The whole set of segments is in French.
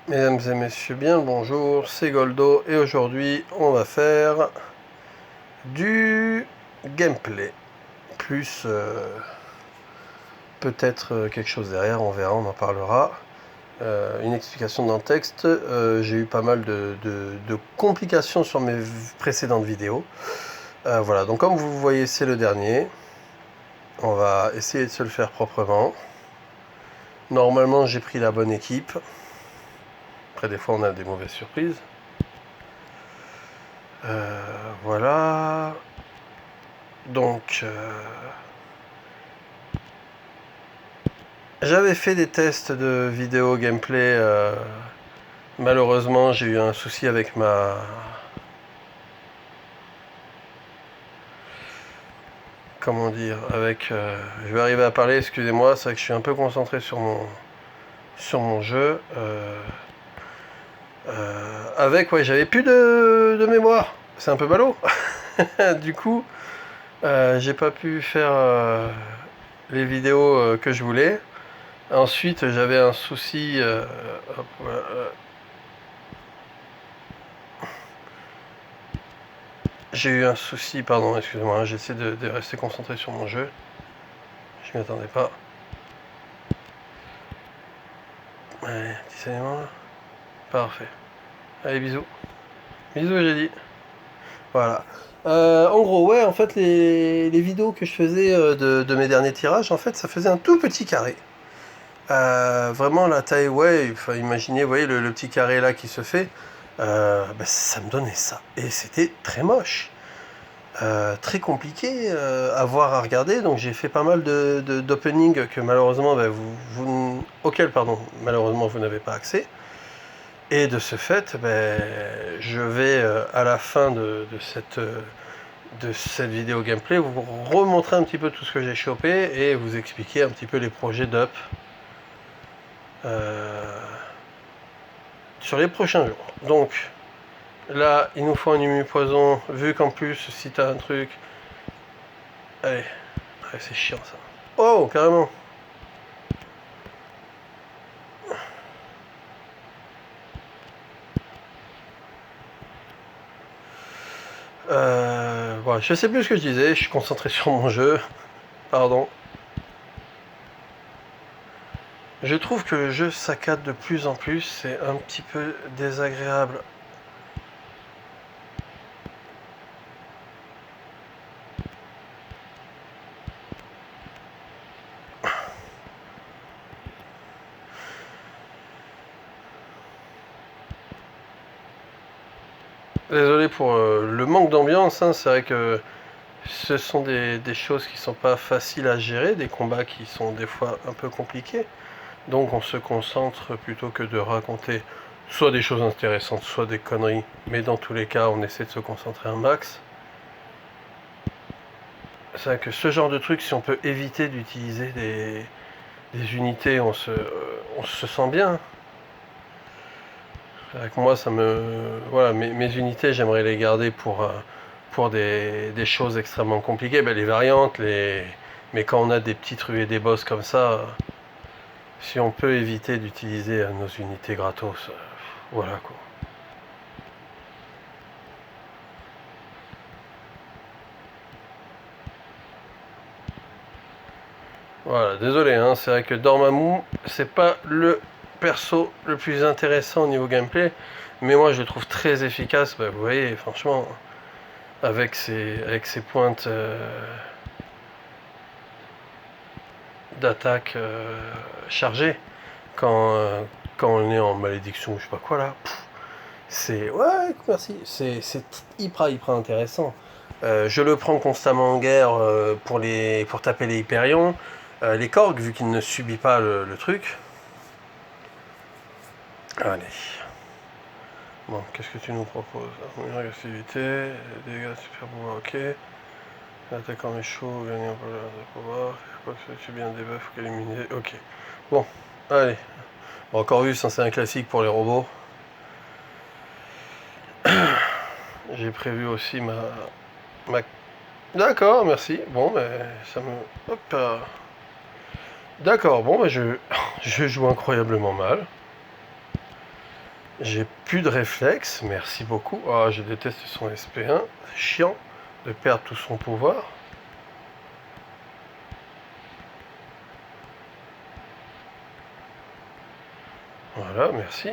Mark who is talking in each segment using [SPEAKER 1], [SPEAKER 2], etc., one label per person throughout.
[SPEAKER 1] Mesdames et messieurs, bien le bonjour, c'est Goldo et aujourd'hui on va faire du gameplay, plus peut-être quelque chose derrière, on verra, on en parlera. Une explication dans le texte, j'ai eu pas mal de complications sur mes précédentes vidéos. Voilà, donc comme vous voyez c'est le dernier, on va essayer de se le faire proprement. Normalement j'ai pris la bonne équipe. Après des fois on a des mauvaises surprises. Voilà. Donc, j'avais fait des tests de vidéo gameplay. Malheureusement, j'ai eu un souci avec ma... Comment dire, avec... je vais arriver à parler, excusez-moi, c'est vrai que je suis un peu concentré sur mon jeu. Avec, ouais, j'avais plus de mémoire. C'est un peu ballot. Du coup, j'ai pas pu faire les vidéos que je voulais. Ensuite, j'avais un souci. Hop, voilà, j'ai eu un souci, pardon, excusez-moi, j'essaie de rester concentré sur mon jeu. Je m'y attendais pas. Allez, petit saignement là. Parfait. Allez, bisous. Bisous, j'ai dit. Voilà. En gros, ouais, en fait, les vidéos que je faisais de mes derniers tirages, en fait, ça faisait un tout petit carré. Vraiment, la taille, ouais, enfin, imaginez, vous voyez, le petit carré là qui se fait, ça me donnait ça. Et c'était très moche. Très compliqué à voir, à regarder, donc j'ai fait pas mal d'openings que malheureusement auxquels malheureusement vous n'avez pas accès, et de ce fait je vais à la fin de cette vidéo gameplay vous remontrer un petit peu tout ce que j'ai chopé et vous expliquer un petit peu les projets d'up sur les prochains jours. Donc là il nous faut un humu-poison, vu qu'en plus si t'as un truc, allez. Ouais, c'est chiant ça. Oh, carrément. Voilà, je sais plus ce que je disais, je suis concentré sur mon jeu. Pardon. Je trouve que le jeu saccade de plus en plus, c'est un petit peu désagréable. Désolé pour le manque d'ambiance, hein, c'est vrai que ce sont des choses qui sont pas faciles à gérer, des combats qui sont des fois un peu compliqués. Donc on se concentre plutôt que de raconter soit des choses intéressantes, soit des conneries. Mais dans tous les cas, on essaie de se concentrer un max. C'est vrai que ce genre de truc, si on peut éviter d'utiliser des unités, on se sent bien. Avec moi, ça me... Voilà, mes unités, j'aimerais les garder pour des choses extrêmement compliquées. Les variantes, mais quand on a des petites rues et des boss comme ça, si on peut éviter d'utiliser nos unités gratos, voilà quoi. Voilà, désolé, hein, c'est vrai que Dormammu, c'est pas le perso le plus intéressant au niveau gameplay, mais moi je le trouve très efficace, vous voyez, franchement, avec ses pointes d'attaque chargées, quand on est en malédiction ou je sais pas quoi là, c'est... Ouais, merci, c'est hyper intéressant. Je le prends constamment en guerre pour taper les Hyperions. Les Korg, vu qu'il ne subit pas le truc. Allez. Bon, qu'est-ce que tu nous proposes? Une agressivité, dégâts super pouvoir, ok. L'attaquant est chaud, gagner un peu de pouvoir. Quoi que tu bien debuff ou éliminer, ok. Bon, allez. Bon, encore vu, c'est un classique pour les robots. J'ai prévu aussi ma... D'accord, merci. Bon, ça me... Hop. D'accord, bon, je joue incroyablement mal. J'ai plus de réflexe, merci beaucoup. Ah, je déteste son SP1, c'est chiant de perdre tout son pouvoir. Voilà, merci.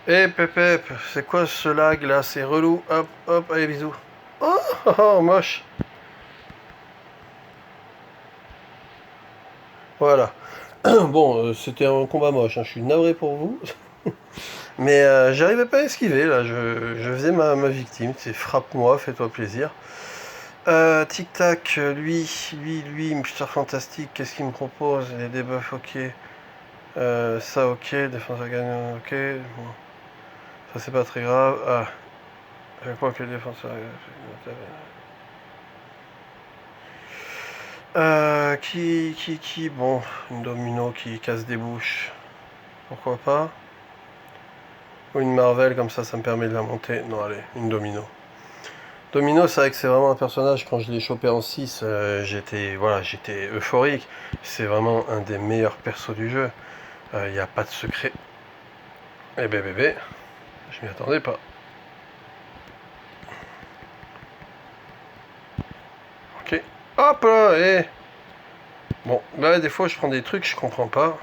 [SPEAKER 1] Eh Pépé, c'est quoi ce lag là? C'est relou. Hop, hop, allez bisous. Oh, oh, oh, moche. Voilà. Bon, c'était un combat moche, hein. Je suis navré pour vous. Mais j'arrivais pas à esquiver là, je faisais ma victime. C'est frappe-moi, fais-toi plaisir. Tic Tac, lui, Mister Fantastique, qu'est-ce qu'il me propose? Les debuffs, ok. Ça, ok. Défense à gagnant, ok. Bon. Ça, c'est pas très grave. Ah, je crois que le défenseur. Bon, une domino qui casse des bouches. Pourquoi pas? Ou une Marvel, comme ça me permet de la monter. Non, allez, une domino. Domino, c'est vrai que c'est vraiment un personnage, quand je l'ai chopé en 6, j'étais euphorique. C'est vraiment un des meilleurs persos du jeu. Il n'y a pas de secret. Eh ben bébé, je m'y attendais pas. Ok. Hop là, eh. Bon, bah des fois je prends des trucs, je comprends pas.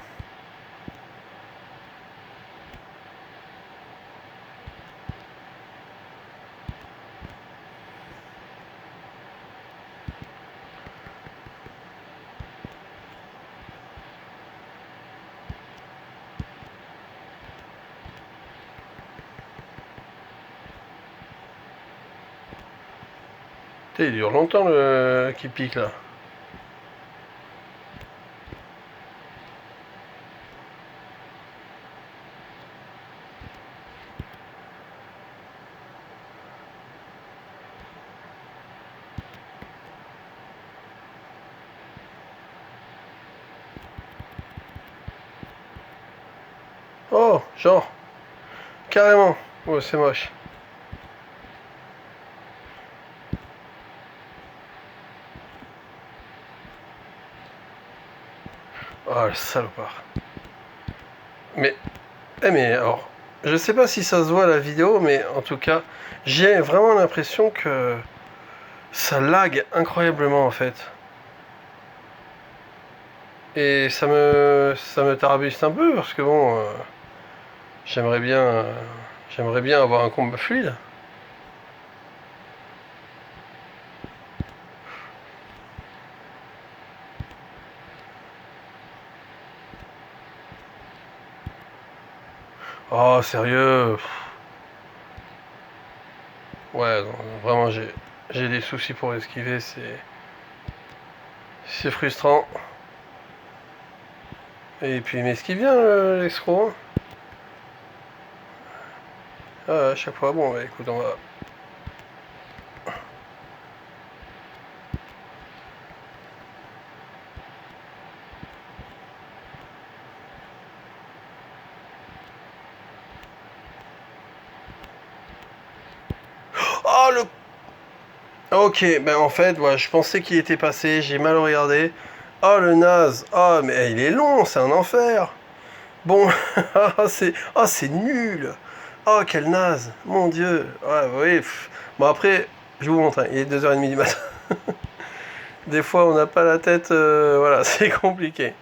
[SPEAKER 1] Il dure longtemps le qui pique là. Oh, genre, carrément. Oh, c'est moche. Oh, le salopard. Mais, mais alors, je sais pas si ça se voit à la vidéo, mais en tout cas, j'ai vraiment l'impression que ça lag incroyablement en fait. Et ça me tarabuste un peu parce que bon, j'aimerais bien, j'aimerais bien avoir un combat fluide. Oh, sérieux? Ouais, non, vraiment, j'ai des soucis pour esquiver, c'est frustrant. Et puis, mais esquive bien l'escroc, hein. Ah, à chaque fois, bon, bah, écoute, on va. Oh, le. Ok, ben en fait, ouais, je pensais qu'il était passé, j'ai mal regardé. Oh, le naze. Oh, mais il est long, c'est un enfer. Bon, c'est nul. Oh, quel naze. Mon Dieu. Ouais, oui. Bon, après, je vous montre, hein, il est 2h30 du matin. Des fois, on n'a pas la tête. Voilà, c'est compliqué.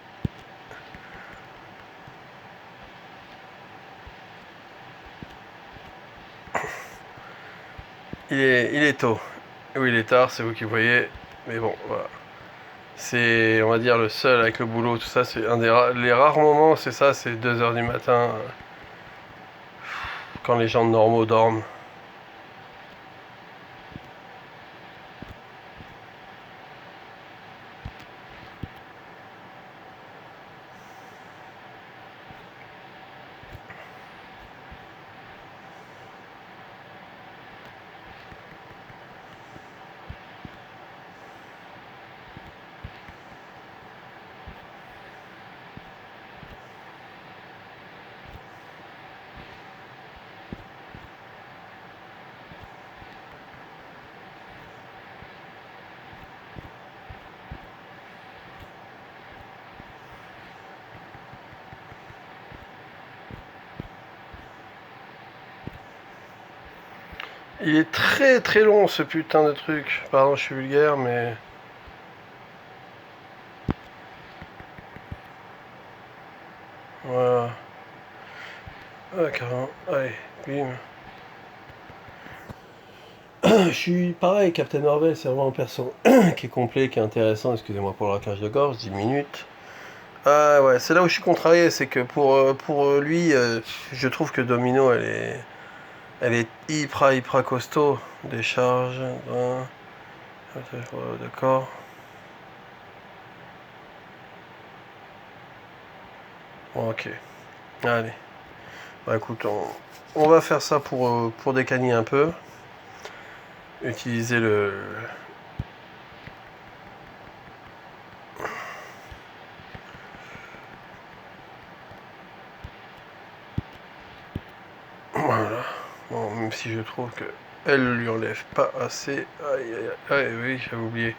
[SPEAKER 1] Il est tôt. Oui, il est tard, c'est vous qui voyez. Mais bon, voilà. C'est, on va dire, le seul avec le boulot, tout ça. C'est un des les rares moments, c'est ça, c'est 2h du matin, quand les gens normaux dorment. Il est très très long ce putain de truc. Pardon, je suis vulgaire, mais... Voilà. Ah, carrément. Allez, bim. Je suis pareil, Captain Marvel, c'est vraiment un perso qui est complet, qui est intéressant. Excusez-moi pour le raquage de gorge, 10 minutes. Ah ouais, c'est là où je suis contrarié, c'est que pour lui, je trouve que Domino, elle est hyper costaud. Décharge, d'accord. Bon, ok, allez. Bah écoute, on va faire ça pour décagner un peu. Utiliser le... Voilà. Bon, même si je trouve que elle lui enlève pas assez. Aïe aïe aïe. Ah oui, j'avais oublié.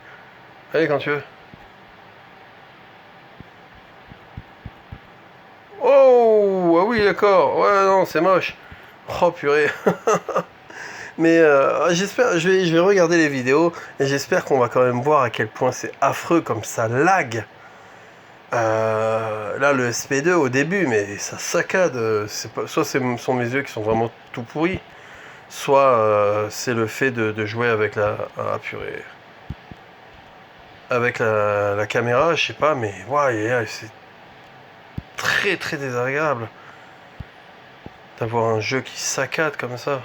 [SPEAKER 1] Allez quand tu veux. Oh ah oui d'accord. Ouais non c'est moche. Oh purée. Mais j'espère, je vais regarder les vidéos et j'espère qu'on va quand même voir à quel point c'est affreux comme ça lag. Là le SP2 au début, mais ça saccade. C'est pas, soit ce sont mes yeux qui sont vraiment tout pourris, soit c'est le fait de jouer avec la... Ah purée. Avec la caméra, je sais pas, mais ouais, c'est très très désagréable d'avoir un jeu qui saccade comme ça.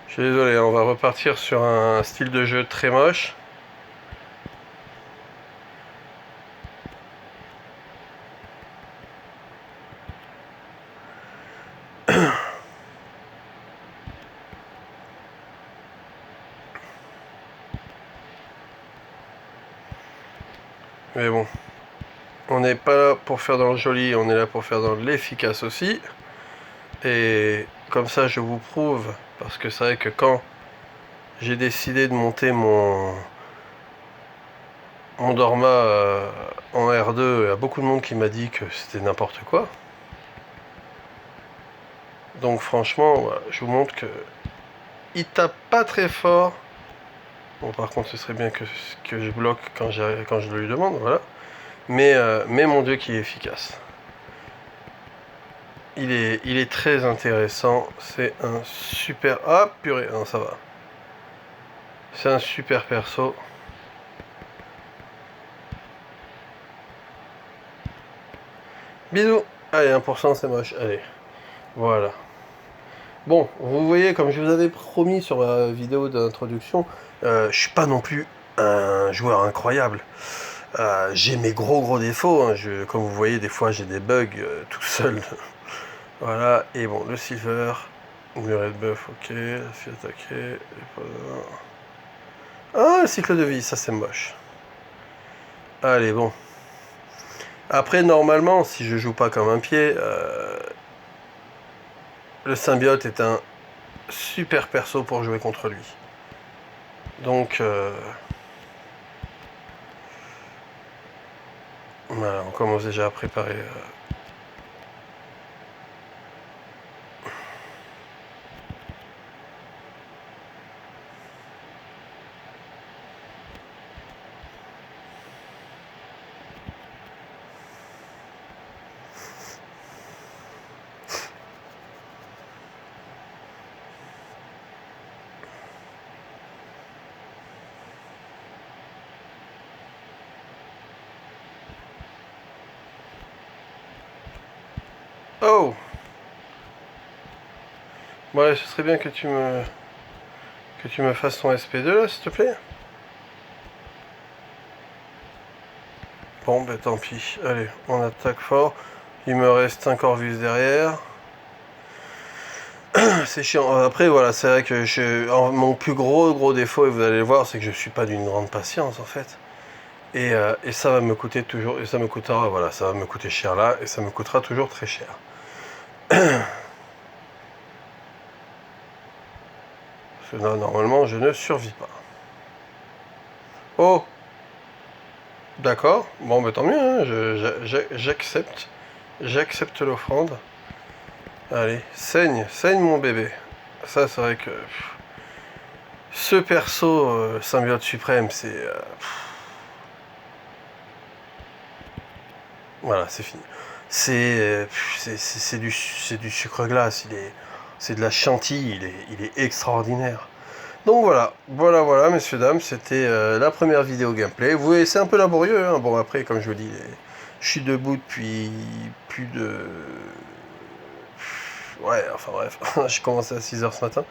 [SPEAKER 1] Je suis désolé, on va repartir sur un style de jeu très moche. Mais bon, on n'est pas là pour faire dans le joli, on est là pour faire dans l'efficace aussi. Et comme ça, je vous prouve, parce que c'est vrai que quand j'ai décidé de monter mon Dorma en R2, il y a beaucoup de monde qui m'a dit que c'était n'importe quoi. Donc franchement, voilà, je vous montre que il tape pas très fort. Bon, par contre, ce serait bien que je bloque quand je lui demande, voilà. Mais mon Dieu, qu'il est efficace. Il est très intéressant. C'est un super... Ah, purée, non, ça va. C'est un super perso. Bisous. Allez, 1%, c'est moche. Allez, voilà. Bon, vous voyez, comme je vous avais promis sur ma vidéo d'introduction, je suis pas non plus un joueur incroyable. J'ai mes gros défauts. Hein. Comme vous voyez, des fois j'ai des bugs tout seul. Voilà, et bon, le silver, murée de bœuf, ok, la fille attaquée, ah, le cycle de vie, ça c'est moche. Allez, bon. Après, normalement, si je joue pas comme un pied, le symbiote est un super perso pour jouer contre lui. Donc, voilà, on commence déjà à préparer. Oh! Ouais, ce serait bien que tu me fasses ton SP2 là, s'il te plaît. Bon, ben tant pis. Allez, on attaque fort. Il me reste un Corvus derrière. C'est chiant. Après, voilà, c'est vrai que mon plus gros défaut, et vous allez le voir, c'est que je suis pas d'une grande patience en fait. Et ça va me coûter toujours, et ça me coûtera, voilà, ça va me coûter cher là, et ça me coûtera toujours très cher. Parce que là, normalement, je ne survis pas. Oh, d'accord. Bon, bah tant mieux, hein. J'accepte. J'accepte l'offrande. Allez, saigne, saigne mon bébé. Ça, c'est vrai que ce perso, symbiote suprême, c'est... voilà, c'est fini. C'est du sucre glace. C'est de la chantilly. Il est extraordinaire. Donc voilà, messieurs, dames, c'était la première vidéo gameplay. Vous voyez, c'est un peu laborieux, hein. Bon, après, comme je vous dis, je suis debout depuis plus de... Ouais, enfin bref, j'ai commencé à 6 h ce matin.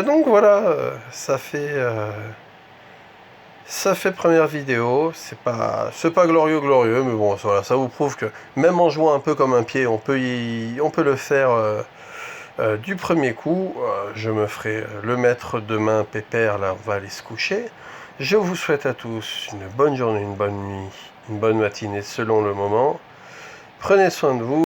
[SPEAKER 1] Donc voilà, ça fait première vidéo. C'est pas glorieux, mais bon, voilà, ça vous prouve que même en jouant un peu comme un pied, on peut le faire du premier coup. Je me ferai le maître demain pépère, là on va aller se coucher. Je vous souhaite à tous une bonne journée, une bonne nuit, une bonne matinée selon le moment. Prenez soin de vous.